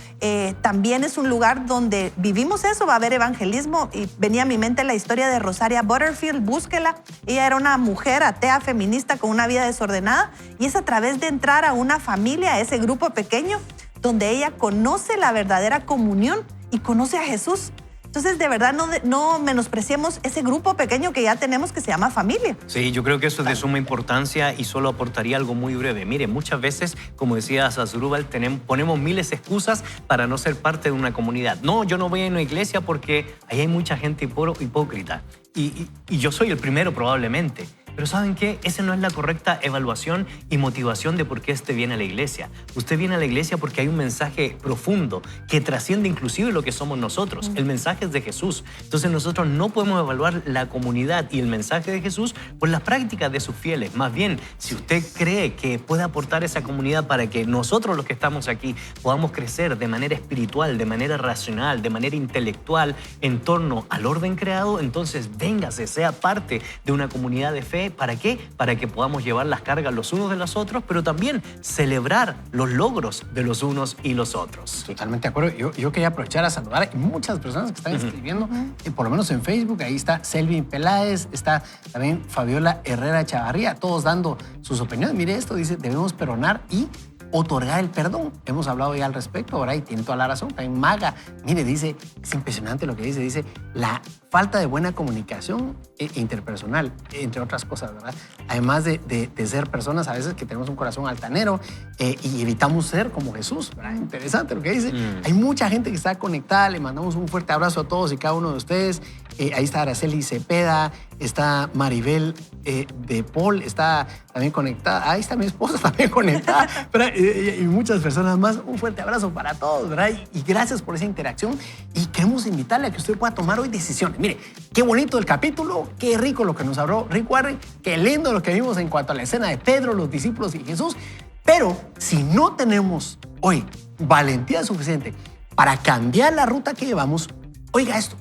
También es un lugar donde vivimos eso, va a haber evangelismo. Y venía a mi mente la historia de Rosaria Butterfield, búsquela. Ella era una mujer atea, feminista, con una vida desordenada, y es a través de entrar a una familia, a ese grupo pequeño, donde ella conoce la verdadera comunión y conoce a Jesús. Entonces, de verdad, no menospreciemos ese grupo pequeño que ya tenemos que se llama familia. Sí, yo creo que eso es de suma importancia y solo aportaría algo muy breve. Mire, muchas veces, como decía Asdrúbal, ponemos miles de excusas para no ser parte de una comunidad. No, yo no voy a una iglesia porque ahí hay mucha gente hipócrita. Y yo soy el primero probablemente. Pero ¿saben qué? Esa no es la correcta evaluación y motivación de por qué usted viene a la iglesia. Usted viene a la iglesia porque hay un mensaje profundo que trasciende inclusive lo que somos nosotros. El mensaje es de Jesús. Entonces nosotros no podemos evaluar la comunidad y el mensaje de Jesús por las prácticas de sus fieles. Más bien, si usted cree que puede aportar esa comunidad para que nosotros los que estamos aquí podamos crecer de manera espiritual, de manera racional, de manera intelectual en torno al orden creado, entonces véngase, sea parte de una comunidad de fe. ¿Para qué? Para que podamos llevar las cargas los unos de los otros, pero también celebrar los logros de los unos y los otros. Totalmente de acuerdo. Yo quería aprovechar a saludar a muchas personas que están escribiendo, por lo menos en Facebook. Ahí está Selvin Peláez, está también Fabiola Herrera Chavarría, todos dando sus opiniones. Mire esto, dice, debemos perdonar y otorgar el perdón. Hemos hablado ya al respecto ahora y tiene toda la razón. También Maga, mire, dice, es impresionante lo que dice la falta de buena comunicación interpersonal, entre otras cosas, ¿verdad? Además de ser personas a veces que tenemos un corazón altanero y evitamos ser como Jesús, ¿verdad? Interesante lo que dice. Hay mucha gente que está conectada, le mandamos un fuerte abrazo a todos y cada uno de ustedes. Ahí está Araceli Cepeda, está Maribel de Paul, está también conectada. Ahí está mi esposa también conectada, ¿verdad? Y muchas personas más. Un fuerte abrazo para todos, ¿verdad? Y gracias por esa interacción. Y queremos invitarle a que usted pueda tomar hoy decisiones. Mire, qué bonito el capítulo, qué rico lo que nos habló Rick Warren, qué lindo lo que vimos en cuanto a la escena de Pedro, los discípulos y Jesús. Pero si no tenemos hoy valentía suficiente para cambiar la ruta que llevamos, oiga esto.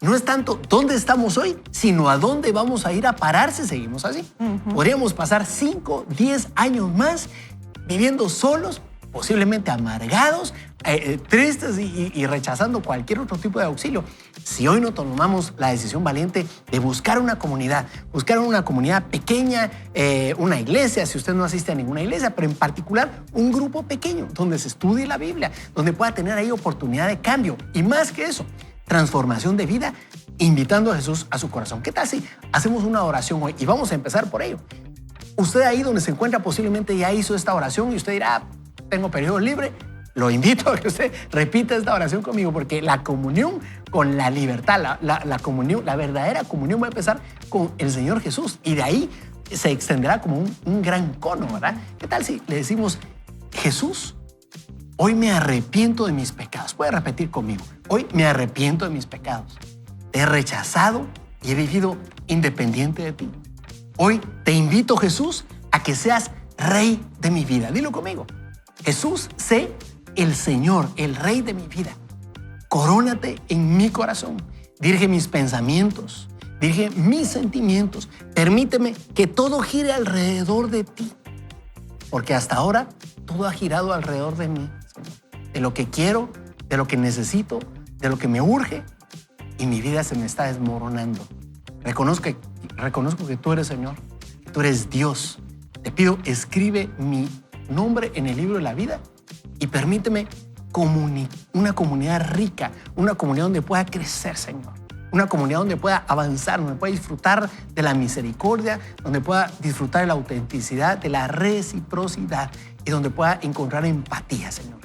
No es tanto dónde estamos hoy, sino a dónde vamos a ir a parar si seguimos así. Podríamos pasar 5, 10 años más viviendo solos, posiblemente amargados, tristes y rechazando cualquier otro tipo de auxilio. Si hoy no tomamos la decisión valiente de buscar una comunidad pequeña, una iglesia, si usted no asiste a ninguna iglesia, pero en particular un grupo pequeño donde se estudie la Biblia, donde pueda tener ahí oportunidad de cambio y más que eso, transformación de vida, invitando a Jesús a su corazón. ¿Qué tal si hacemos una oración hoy? Y vamos a empezar por ello. Usted ahí donde se encuentra posiblemente ya hizo esta oración y usted dirá, tengo periodo libre. Lo invito a que usted repita esta oración conmigo porque la comunión con la libertad, la comunión, la verdadera comunión va a empezar con el Señor Jesús y de ahí se extenderá como un gran cono, ¿verdad? ¿Qué tal si le decimos, Jesús, hoy me arrepiento de mis pecados? Puede repetir conmigo. Hoy me arrepiento de mis pecados. Te he rechazado y he vivido independiente de ti. Hoy te invito, Jesús, a que seas Rey de mi vida. Dilo conmigo. Jesús, sé el Señor, el Rey de mi vida. Corónate en mi corazón. Dirige mis pensamientos. Dirige mis sentimientos. Permíteme que todo gire alrededor de ti. Porque hasta ahora todo ha girado alrededor de mí, Señor. De lo que quiero, de lo que necesito, de lo que me urge. Y mi vida se me está desmoronando. Reconozco que tú eres Señor, que tú eres Dios. Te pido, escribe mi nombre en el libro de la vida y permíteme una comunidad rica, una comunidad donde pueda crecer, Señor. Una comunidad donde pueda avanzar, donde pueda disfrutar de la misericordia, donde pueda disfrutar de la autenticidad, de la reciprocidad y donde pueda encontrar empatía, Señor.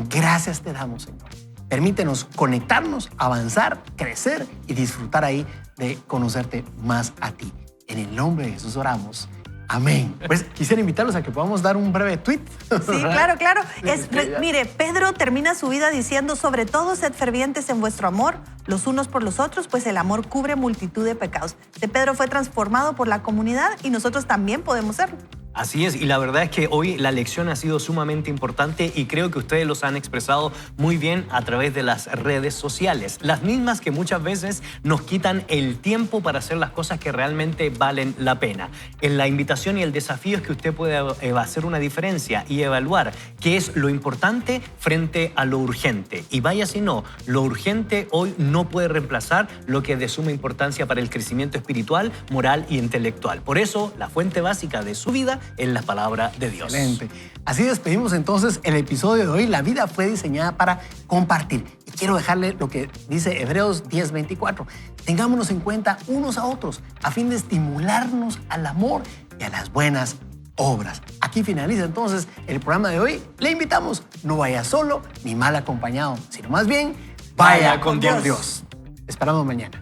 Gracias te damos, Señor. Permítenos conectarnos, avanzar, crecer y disfrutar ahí de conocerte más a ti. En el nombre de Jesús oramos. Amén. Pues quisiera invitarlos a que podamos dar un breve tweet. Sí, claro, claro. Sí. Mire, Pedro termina su vida diciendo, sobre todo sed fervientes en vuestro amor, los unos por los otros, pues el amor cubre multitud de pecados. Pedro fue transformado por la comunidad y nosotros también podemos serlo. Así es, y la verdad es que hoy la lección ha sido sumamente importante y creo que ustedes los han expresado muy bien a través de las redes sociales, las mismas que muchas veces nos quitan el tiempo para hacer las cosas que realmente valen la pena. En la invitación y el desafío es que usted pueda hacer una diferencia y evaluar qué es lo importante frente a lo urgente. Y vaya si no, lo urgente hoy no puede reemplazar lo que es de suma importancia para el crecimiento espiritual, moral y intelectual. Por eso, la fuente básica de su vida en la palabra de Dios. Excelente. Así despedimos entonces el episodio de hoy. La vida fue diseñada para compartir. Y quiero dejarle lo que dice Hebreos 10:24. Tengámonos en cuenta unos a otros a fin de estimularnos al amor y a las buenas obras. Aquí finaliza entonces el programa de hoy. Le invitamos, no vaya solo ni mal acompañado, sino más bien, vaya con Dios. Esperamos mañana.